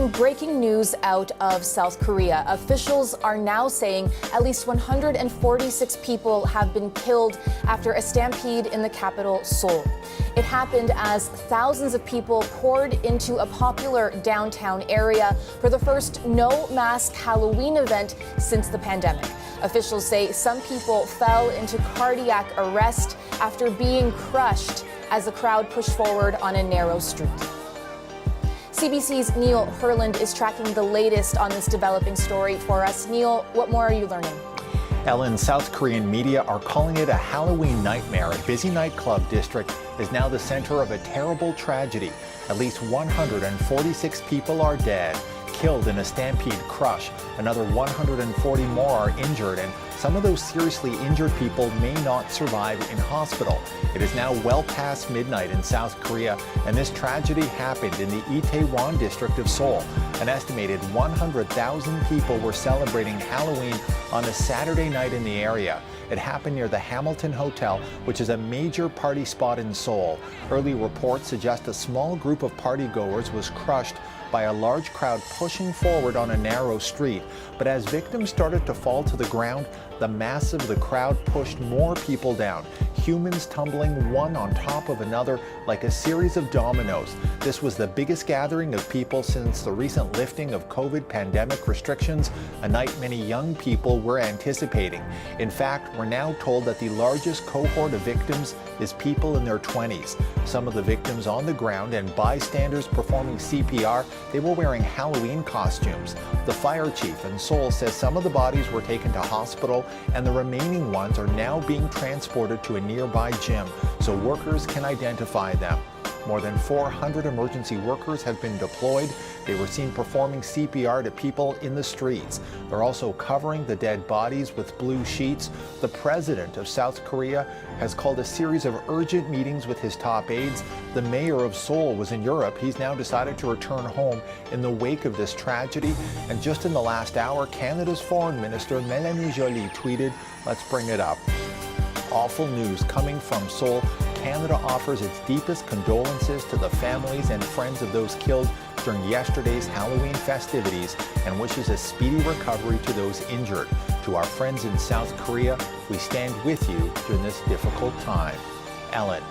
breaking news out of South Korea. Officials are now saying at least 146 people have been killed after a stampede in the capital, Seoul. It happened as thousands of people poured into a popular downtown area for the first no-mask Halloween event since the pandemic. Officials say some people fell into cardiac arrest after being crushed as the crowd pushed forward on a narrow street. CBC's Neil Herland is tracking the latest on this developing story for us. Neil, what more are you learning? Ellen, South Korean media are calling it a Halloween nightmare. A busy nightclub district is now the center of a terrible tragedy. At least 146 people are dead, killed in a stampede crush. Another 140 more are injured, and some of those seriously injured people may not survive in hospital. It is now well past midnight in South Korea, and this tragedy happened in the Itaewon district of Seoul. An estimated 100,000 people were celebrating Halloween on a Saturday night in the area. It happened near the Hamilton Hotel, which is a major party spot in Seoul. Early reports suggest a small group of partygoers was crushed by a large crowd pushing forward on a narrow street. But as victims started to fall to the ground, the mass of the crowd pushed more people down, humans tumbling one on top of another like a series of dominoes. This was the biggest gathering of people since the recent lifting of COVID pandemic restrictions, a night many young people were anticipating. In fact, we're now told that the largest cohort of victims is people in their 20s. Some of the victims on the ground and bystanders performing CPR, they were wearing Halloween costumes. The fire chief in Seoul says some of the bodies were taken to hospital and the remaining ones are now being transported to a nearby gym so workers can identify them. More than 400 emergency workers have been deployed. They were seen performing CPR to people in the streets. They're also covering the dead bodies with blue sheets. The president of South Korea has called a series of urgent meetings with his top aides. The mayor of Seoul was in Europe. He's now decided to return home in the wake of this tragedy. And just in the last hour, Canada's foreign minister, Melanie Joly, tweeted, "Let's bring it up." Awful news coming from Seoul. Canada offers its deepest condolences to the families and friends of those killed during yesterday's Halloween festivities and wishes a speedy recovery to those injured. To our friends in South Korea, we stand with you during this difficult time. Ellen.